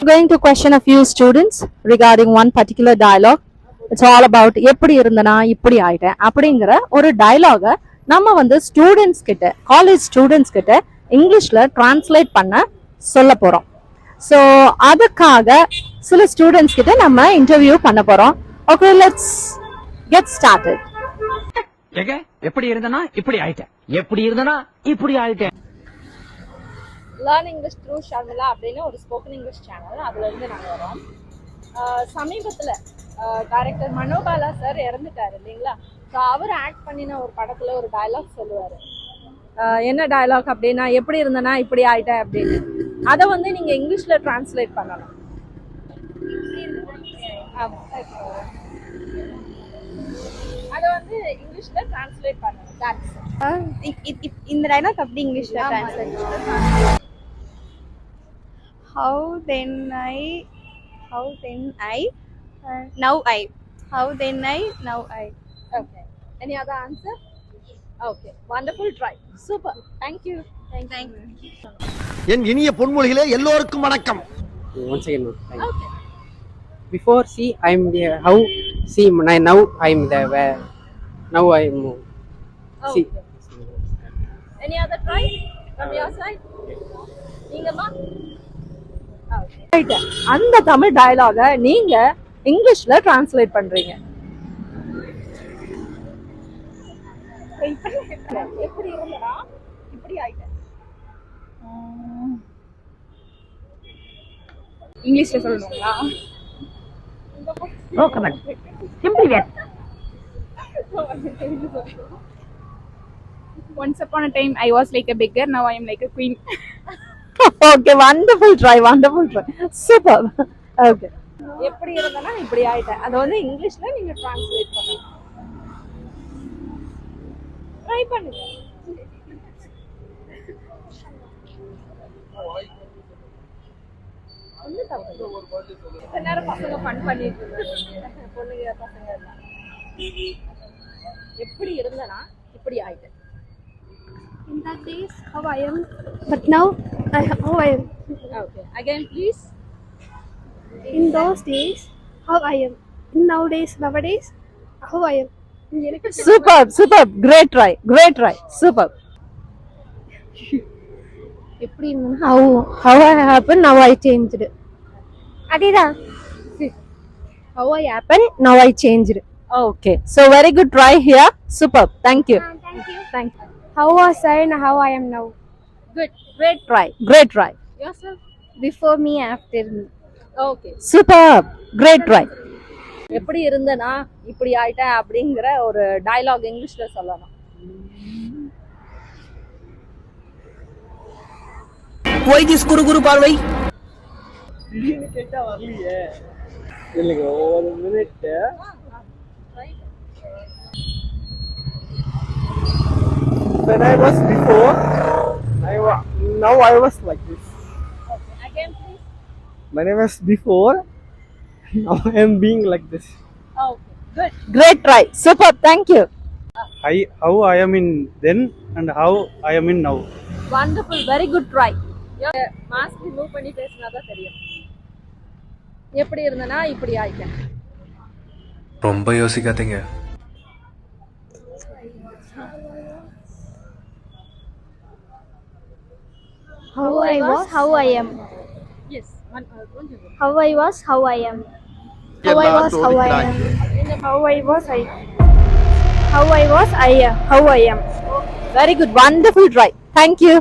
I'm going to question a few students regarding one particular dialogue. It's all about எப்படி இருந்தனா இப்படி ஆயிட்டேன் அப்படிங்கிற ஒரு டயலாக நம்ம வந்து ஸ்டூடெண்ட்ஸ் கிட்ட காலேஜ் ஸ்டூடெண்ட்ஸ் கிட்ட இங்கிலீஷ்ல டிரான்ஸ்லேட் பண்ண சொல்ல போறோம். ஸோ அதுக்காக சில ஸ்டூடெண்ட்ஸ் கிட்ட நம்ம இன்டர்வியூ பண்ண போறோம். Okay, let's get started. எப்படி இருந்தனா இப்படி ஆயிட்டேன், எப்படி இருந்தனா இப்படி ஆயிட்டேன். லேர்ன் இங்கிலீஷ் த்ரூ ஷர்மிளா அப்படின்னு ஒரு ஸ்போக்கன் இங்கிலீஷ் சேனல், அதுல இருந்து நாங்கள் வரோம். சமீபத்தில் டைரக்டர் மனோபாலா சார் இறந்துட்டாரு இல்லைங்களா? ஸோ அவர் ஆக்ட் பண்ணின ஒரு படத்தில் ஒரு டயலாக் சொல்லுவார். என்ன டயலாக் அப்படின்னா, எப்படி இருந்தனா இப்படி ஆயிட்டேன் அப்படின்னு. அதை வந்து நீங்கள் இங்கிலீஷில் டிரான்ஸ்லேட் பண்ணணும். அதை வந்து இங்கிலீஷ்ல டிரான்ஸ்லேட் பண்ணணும். இந்த டயலாக் அப்படி இங்கிலீஷ்ல translate how then I now I Okay, any other answer? Okay, wonderful try, super, thank you. என் இனிய பொன்மொழிகளே எல்லோருக்கும் வணக்கம். Once again, Okay, before see I'm the how see now I'm the where now I'm see. okay. Any other try from your side? நீங்கம்மா அந்த தமிழ் டயலாக நீங்க இங்கிலீஷ்ல translate பண்றீங்க. எப்படி இருந்தடா இப்படி ஆயிட்டேன். இங்கிலீஷ்ல சொல்லணுங்களா? No comment, simply where. Once upon a time I was like a beggar, now I am like a queen. Okay, wonderful try, super. Okay, எப்படி இருந்தனா இப்படி ஆயிட்டேன். அது வந்து இங்கிலீஷ்ல நீங்க டிரான்ஸ்லேட் பண்ணணும். ட்ரை பண்ணுங்க. ஒண்ணு தப்பு. இப்ப நேரம் பசங்க ஃபன் பண்ணிட்டு இருக்காங்க, பொண்ணுங்க பசங்க எல்லாம். எப்படி இருந்தனா இப்படி ஆயிட்டேன். In that days how I am, but now how I am. Okay, again please. In those days how I am. In nowadays how I am. Superb, great try, superb. எப்படி இருந்தனா how I happen, now I changed. அதேதான். How I happen, now I changed. Okay, so very good try here, superb, thank you. Thank you. How was I and how I am now? Good, great try. Yourself? Before me, after me. Okay, superb, great try. எப்படி இருந்தனா இப்படி ஆயிட்டேன் அப்படிங்கிற ஒரு dialogue இங்கிலீஷ்ல சொல்லணும். Why this குரு பார்வை? கேட்டா வரலையே. இல்லங்க, ஒரு minute. When I was before, now I was like this. Okay, again please. When I was before, now I am being like this. Okay, good, great try, superb, thank you. How I am in then and how I am in now. Wonderful, very good try. Mask remove பண்ணி பேசினாதான் தெரியும். எப்படி இருந்தனா இப்படி ஆயிட்டேன். ரொம்ப யோசிக்காதீங்க. How I was, how I am. Yes, How I was, how I am. How I was, how I am. How I was, how I am. very good, wonderful try, thank you.